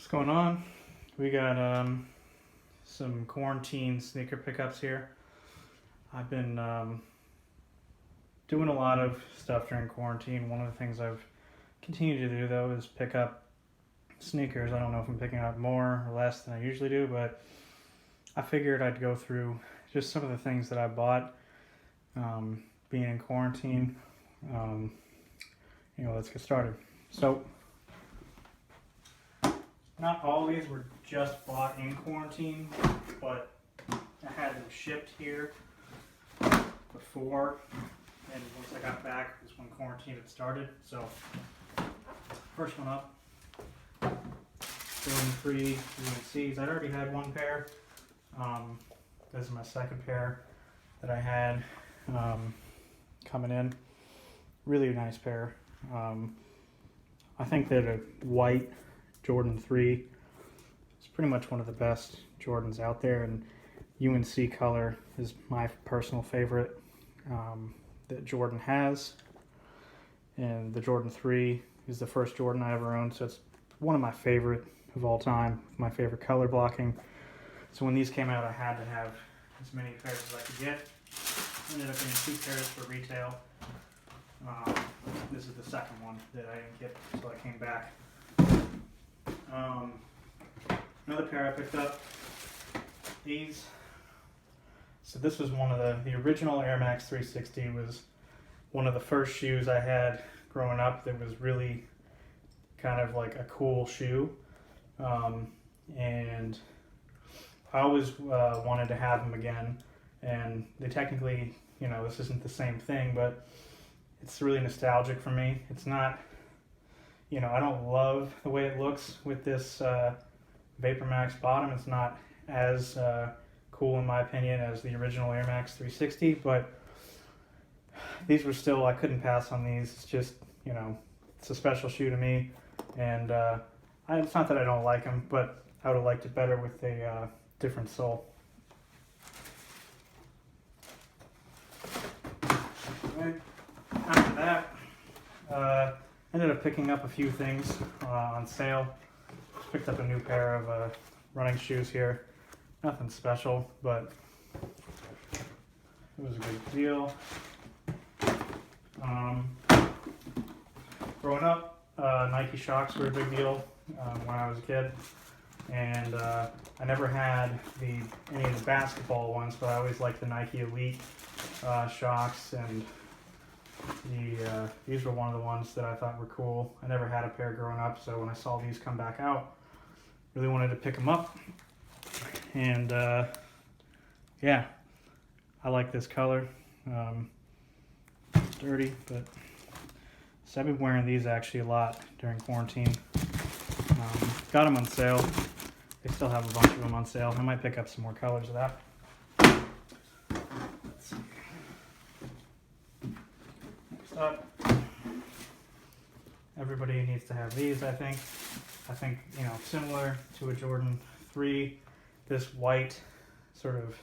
What's going on? We got some quarantine sneaker pickups here. I've been doing a lot of stuff during quarantine. One of the things I've continued to do though is pick up sneakers. I don't know if I'm picking up more or less than I usually do, but I figured I'd go through just some of the things that I bought being in quarantine. Let's get started. So, not all of these were just bought in quarantine, but I had them shipped here before, and once I got back was when quarantine had started. So, first one up, Jordan 3 UNCs. I'd already had one pair. This is my second pair that I had coming in. Really nice pair. I think that a white Jordan 3 is pretty much one of the best Jordans out there, and UNC color is my personal favorite that Jordan has. And the Jordan 3 is the first Jordan I ever owned, so it's one of my favorite of all time, my favorite color blocking. So when these came out, I had to have as many pairs as I could get. Ended up getting 2 pairs for retail. This is the second one that I didn't get until I came back. Another pair I picked up, these. So this was one of the original Air Max 360 was one of the first shoes I had growing up that was really kind of like a cool shoe. And I always wanted to have them again. And they technically, this isn't the same thing, but it's really nostalgic for me. It's not, I don't love the way it looks with this Vapor Max bottom. It's not as cool in my opinion as the original Air Max 360, but these were still, I couldn't pass on these. It's just, it's a special shoe to me, and it's not that I don't like them, but I would have liked it better with a different sole. After that, ended up picking up a few things on sale. Just picked up a new pair of running shoes here. Nothing special, but it was a good deal. Growing up, Nike Shox were a big deal when I was a kid, and I never had any of the basketball ones, but I always liked the Nike Elite Shox, and these were one of the ones that I thought were cool. I never had a pair growing up, so when I saw these come back out, really wanted to pick them up. And yeah, I like this color. It's dirty, but so I've been wearing these actually a lot during quarantine. Got them on sale. They still have a bunch of them on sale. I might pick up some more colors of that. Let's see. Next up, everybody needs to have these, I think. Similar to a Jordan 3, this white sort of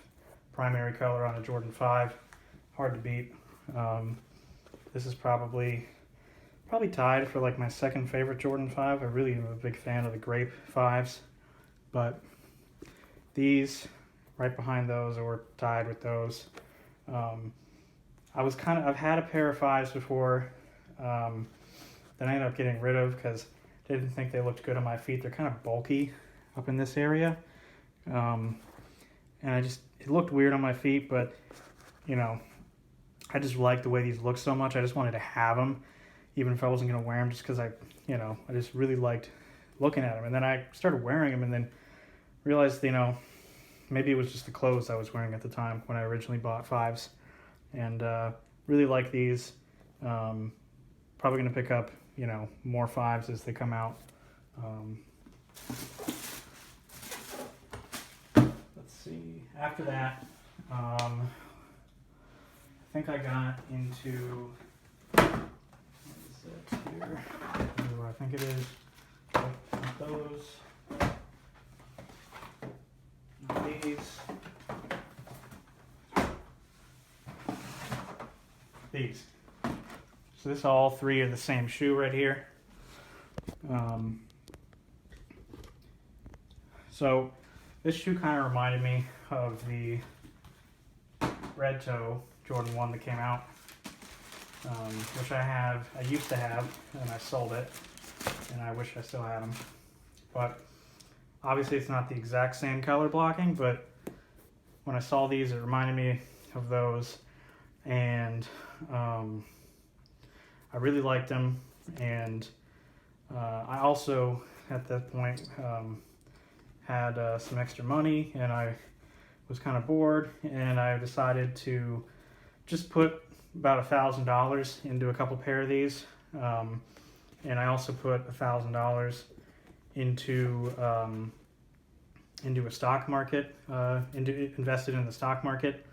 primary color on a Jordan 5, hard to beat. This is probably tied for like my second favorite Jordan 5. I really am a big fan of the grape 5s, but these right behind those or tied with those. I've had a pair of 5s before that I ended up getting rid of because I didn't think they looked good on my feet. They're kind of bulky up in this area. And it looked weird on my feet, but I just liked the way these look so much. I just wanted to have them, even if I wasn't going to wear them, just because I just really liked looking at them. And then I started wearing them and then realized, maybe it was just the clothes I was wearing at the time when I originally bought 5s. And really like these. Probably going to pick up, more 5s as they come out. Let's see. After that, I think I got into, what is it here? Ooh, I think it is. Those. These. So this all three are the same shoe right here. So this shoe kind of reminded me of the Red Toe Jordan 1 that came out, which I used to have, and I sold it, and I wish I still had them. But obviously it's not the exact same color blocking, but when I saw these, it reminded me of those, and I really liked them. And I also, at that point, had some extra money, and I was kind of bored, and I decided to just put about $1,000 into a couple pair of these, and I also put $1,000 into a stock market, invested in the stock market,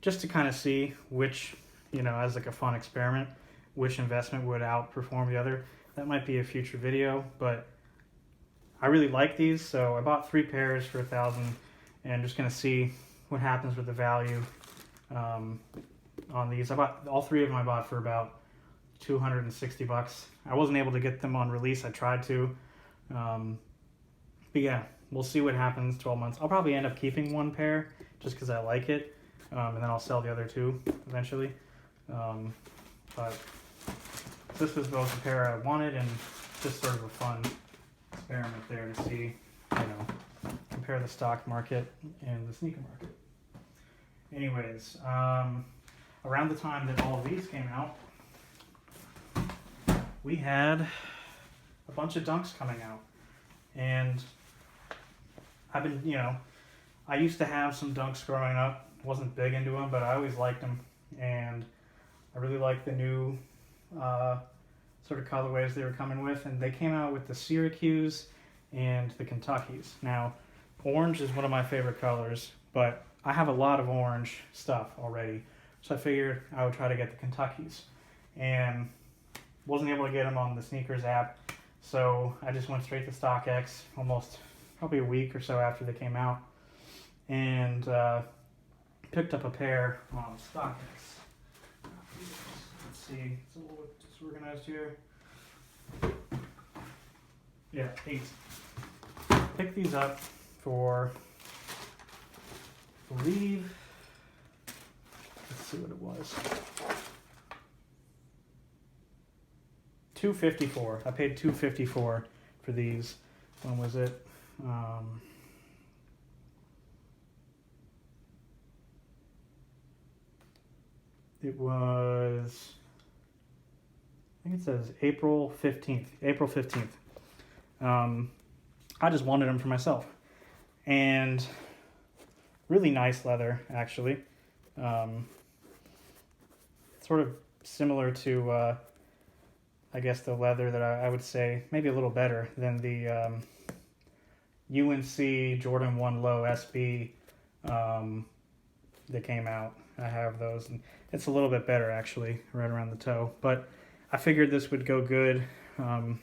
just to kind of see which, as like a fun experiment, which investment would outperform the other. That might be a future video, but I really like these, so I bought 3 pairs for $1,000, and I'm just gonna see what happens with the value on these. I bought all 3 of them. I bought for about $260. I wasn't able to get them on release. I tried to, but yeah, we'll see what happens. 12 months. I'll probably end up keeping 1 pair just because I like it, and then I'll sell the other 2 eventually. But this was both a pair I wanted, and just sort of a fun experiment there to see, compare the stock market and the sneaker market. Anyways, around the time that all of these came out, we had a bunch of Dunks coming out, and I've been, I used to have some Dunks growing up. Wasn't big into them, but I always liked them, and I really liked the new sort of colorways they were coming with, and they came out with the Syracuse and the Kentuckys. Now, orange is one of my favorite colors, but I have a lot of orange stuff already, so I figured I would try to get the Kentuckys, and wasn't able to get them on the SNKRS app, so I just went straight to StockX probably a week or so after they came out, and picked up a pair on StockX. Let's see, it's a little bit disorganized here. Yeah, 8. Picked these up for, I believe, let's see what it was. $254. I paid $254 for these. When was it? It was, I think it says April 15th. April 15th. I just wanted them for myself. And really nice leather, actually. Sort of similar to, I guess, the leather that I would say maybe a little better than the UNC Jordan 1 Low SB that came out. I have those, and it's a little bit better, actually, right around the toe. But I figured this would go good and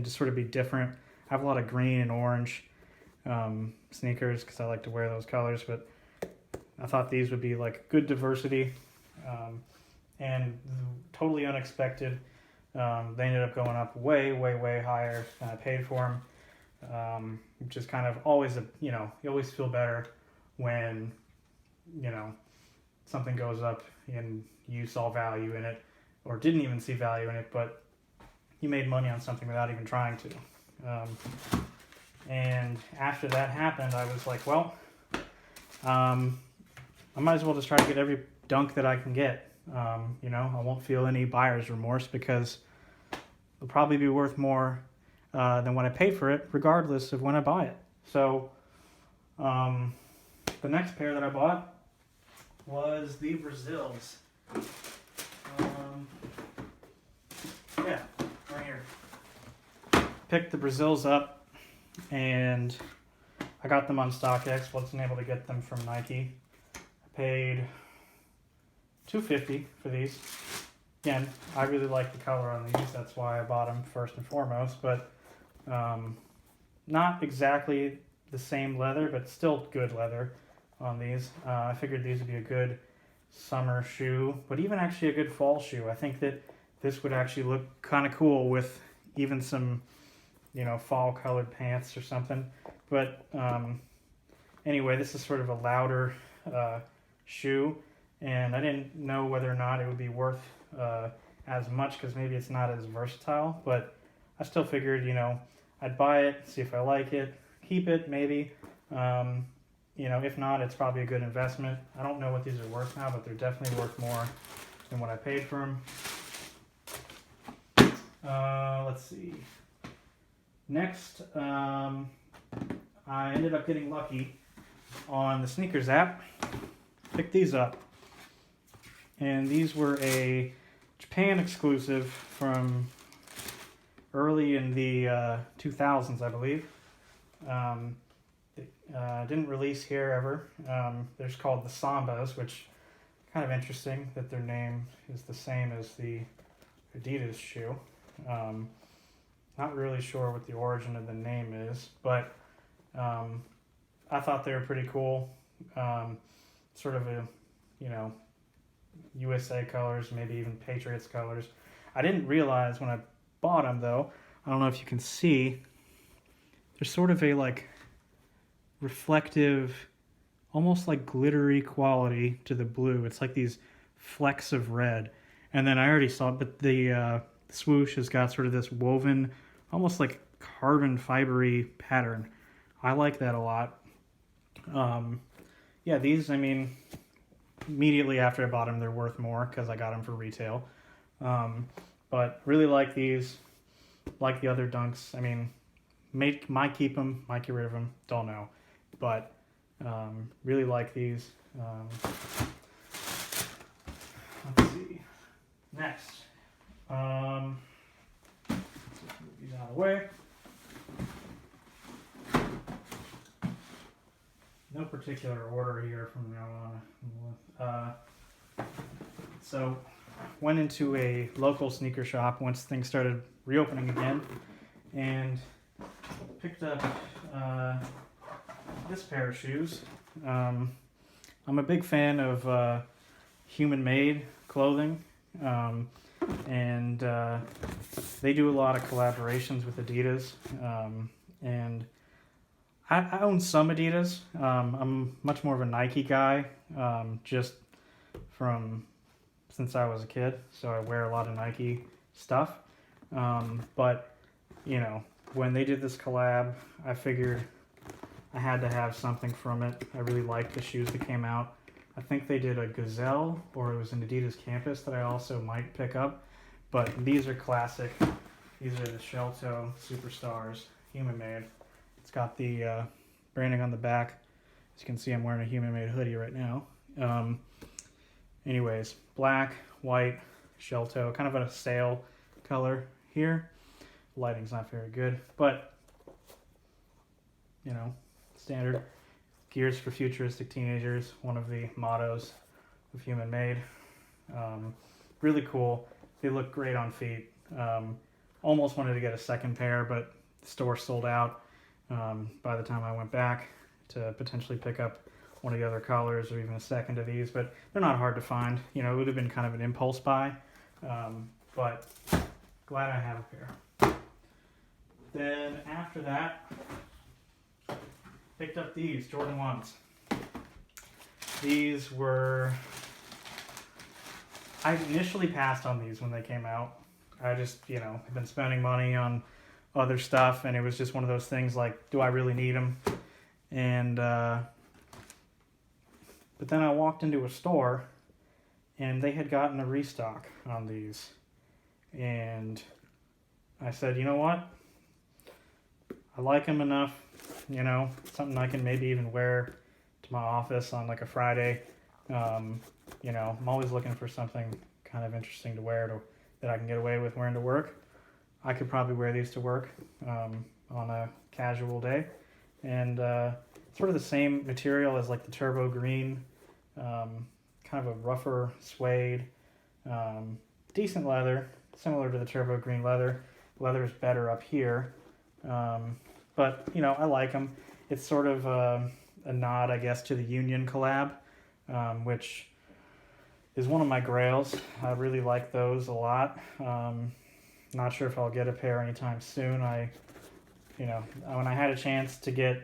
just sort of be different. I have a lot of green and orange sneakers because I like to wear those colors, but I thought these would be like good diversity and totally unexpected. They ended up going up way, way, way higher than I paid for them, which is kind of always you always feel better when, something goes up and you saw value in it, or didn't even see value in it, but you made money on something without even trying to. And after that happened, I was like, well, I might as well just try to get every Dunk that I can get. I won't feel any buyer's remorse because it'll probably be worth more than what I paid for it, regardless of when I buy it. So the next pair that I bought was the Brazils. Yeah, right here. Picked the Brazils up, and I got them on StockX. Wasn't able to get them from Nike. I paid $250 for these. Again, I really like the color on these. That's why I bought them first and foremost. But not exactly the same leather, but still good leather on these. I figured these would be a good summer shoe, but even actually a good fall shoe. I think that this would actually look kind of cool with even some fall colored pants or something. But anyway, this is sort of a louder shoe, and I didn't know whether or not it would be worth as much because maybe it's not as versatile. But I still figured, I'd buy it, see if I like it, keep it maybe. If not, it's probably a good investment. I don't know what these are worth now, but they're definitely worth more than what I paid for them. Let's see. Next, I ended up getting lucky on the sneakers app. Picked these up. And these were a Japan exclusive from early in the 2000s, I believe. Didn't release here ever. They're just called the Sambas, which kind of interesting that their name is the same as the Adidas shoe. Not really sure what the origin of the name is, but I thought they were pretty cool. Sort of a, USA colors, maybe even Patriots colors. I didn't realize when I bought them, though, I don't know if you can see, there's sort of a reflective, almost like glittery quality to the blue. It's like these flecks of red. And then I already saw it, but the swoosh has got sort of this woven, almost like carbon fibery pattern. I like that a lot. These, immediately after I bought them, they're worth more because I got them for retail. But really like these, like the other Dunks. Might keep them, might get rid of them, don't know. But really like these. Let's see. Next. Move these out of the way. No particular order here from now on. So went into a local sneaker shop once things started reopening again, and picked up this pair of shoes. I'm a big fan of human-made clothing, and they do a lot of collaborations with Adidas, and I own some Adidas. I'm much more of a Nike guy, just from since I was a kid, so I wear a lot of Nike stuff. But when they did this collab, I figured I had to have something from it. I really liked the shoes that came out. I think they did a Gazelle, or it was an Adidas Campus that I also might pick up. But these are classic. These are the Shell Toe Superstars, human made. It's got the branding on the back. As you can see, I'm wearing a human made hoodie right now. Anyways, black, white, shell toe, kind of a sail color here. Lighting's not very good, but standard. Gears for futuristic teenagers, one of the mottos of Human Made. Really cool. They look great on feet. Almost wanted to get a second pair, but the store sold out by the time I went back to potentially pick up one of the other colors or even a second of these, but they're not hard to find. It would have been kind of an impulse buy, but glad I have a pair. Then after that, picked up these Jordan 1s. These were, I initially passed on these when they came out. I just, have been spending money on other stuff, and it was just one of those things like, do I really need them? And, but then I walked into a store, and they had gotten a restock on these. And I said, you know what? I like them enough, something I can maybe even wear to my office on like a Friday. I'm always looking for something kind of interesting to wear that I can get away with wearing to work. I could probably wear these to work on a casual day. And sort of the same material as like the Turbo Green, kind of a rougher suede, decent leather, similar to the Turbo Green leather. Leather is better up here. But, I like them. It's sort of a nod, I guess, to the Union collab, which is one of my grails. I really like those a lot. Not sure if I'll get a pair anytime soon. I when I had a chance to get,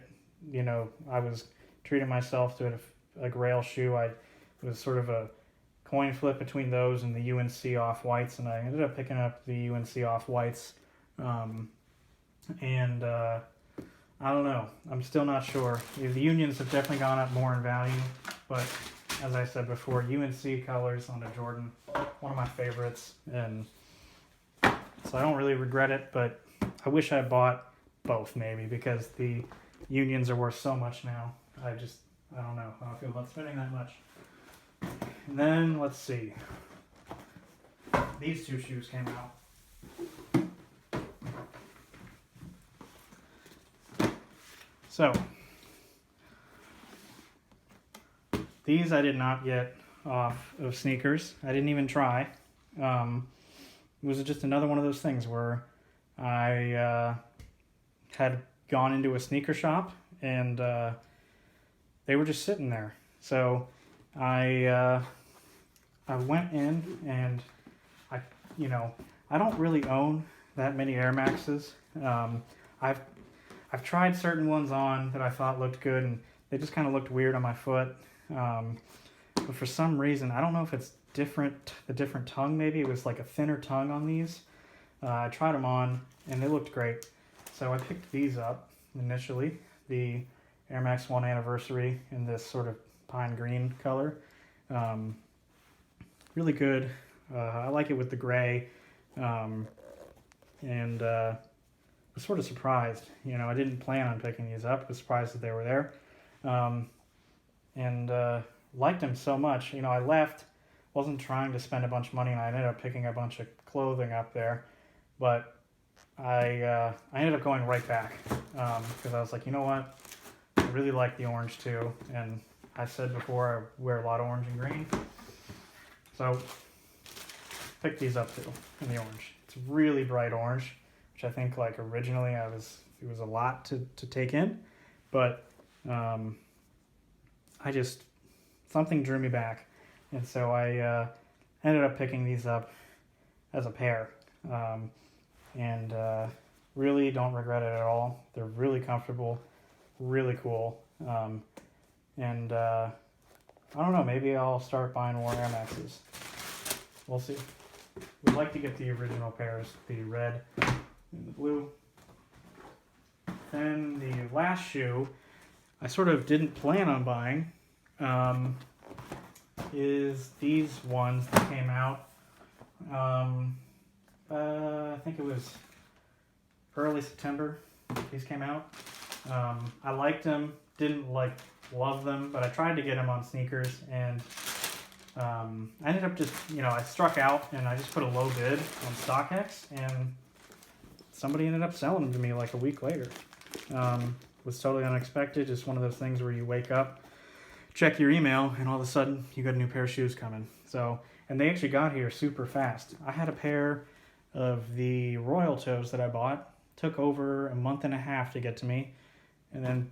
I was treating myself to a Grail shoe. It was sort of a coin flip between those and the UNC Off-Whites, and I ended up picking up the UNC Off-Whites. I don't know. I'm still not sure. The Unions have definitely gone up more in value, but as I said before, UNC colors on a Jordan, one of my favorites, and so I don't really regret it, but I wish I bought both maybe, because the Unions are worth so much now. I don't know how I feel about spending that much. And then, let's see. These two shoes came out. So, these I did not get off of Sneakers. I didn't even try. It was just another one of those things where I had gone into a sneaker shop and they were just sitting there. So I went in and I don't really own that many Air Maxes. I've tried certain ones on that I thought looked good, and they just kind of looked weird on my foot. But for some reason, I don't know if it's the different tongue maybe. It was like a thinner tongue on these. I tried them on, and they looked great. So I picked these up initially, the Air Max 1 Anniversary in this sort of pine green color. Really good. I like it with the gray. And I was sort of surprised. I didn't plan on picking these up. I was surprised that they were there. And liked them so much. I left, wasn't trying to spend a bunch of money, and I ended up picking a bunch of clothing up there. But I ended up going right back because I was like, you know what? I really like the orange too. And I said before, I wear a lot of orange and green. So picked these up too in the orange. It's really bright orange, which I think like originally it was a lot to take in, but something drew me back, and so I ended up picking these up as a pair, and really don't regret it at all. They're really comfortable, really cool, and I don't know, maybe I'll start buying more Air Maxes. We'll see. We'd like to get the original pairs, the red and the blue. Then the last shoe I sort of didn't plan on buying is these ones that came out. I think it was early September these came out. I liked them, didn't love them, but I tried to get them on Sneakers, and I ended up just, I struck out and I just put a low bid on StockX, and somebody ended up selling them to me like a week later. Was totally unexpected. Just one of those things where you wake up, check your email, and all of a sudden you got a new pair of shoes coming. So, and they actually got here super fast. I had a pair of the Royal Toes that I bought. Took over a month and a half to get to me, and then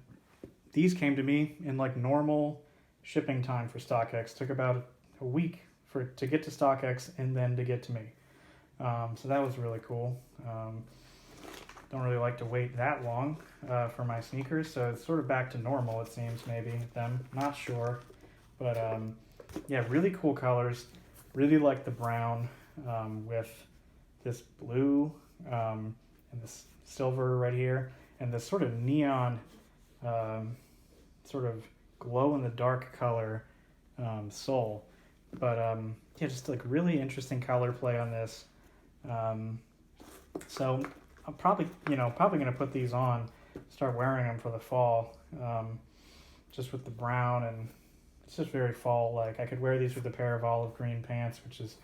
these came to me in like normal shipping time for StockX. Took about a week to get to StockX and then to get to me. So that was really cool. Don't really like to wait that long for my sneakers, so it's sort of back to normal, it seems, maybe, them. Not sure. But yeah, really cool colors. Really like the brown with this blue and this silver right here, and this sort of neon, sort of glow-in-the-dark color sole. But yeah, just like really interesting color play on this. So I'm probably going to put these on, start wearing them for the fall, just with the brown, and it's just very fall-like. I could wear these with a pair of olive green pants, which is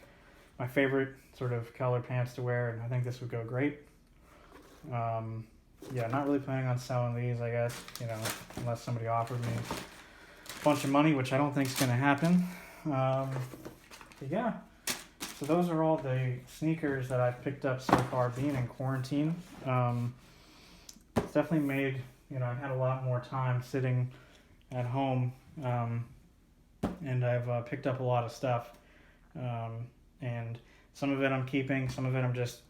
my favorite sort of color pants to wear, and I think this would go great. Yeah, not really planning on selling these, I guess, unless somebody offered me a bunch of money, which I don't think is going to happen. But yeah. So those are all the sneakers that I've picked up so far being in quarantine. It's definitely made, I've had a lot more time sitting at home, and I've picked up a lot of stuff. And some of it I'm keeping, some of it I'm just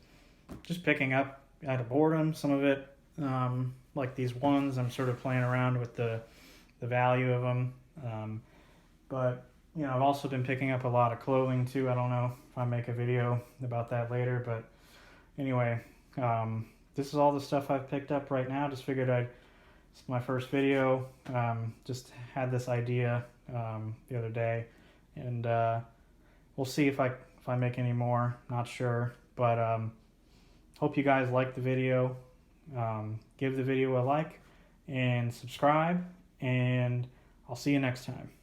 picking up out of boredom. Some of it like these ones. I'm sort of playing around with the value of them. But you know, I've also been picking up a lot of clothing too. I don't know if I make a video about that later, but anyway, this is all the stuff I've picked up right now. Just figured it's my first video. Just had this idea the other day, and we'll see if I make any more. Not sure, but hope you guys like the video. Give the video a like and subscribe, and I'll see you next time.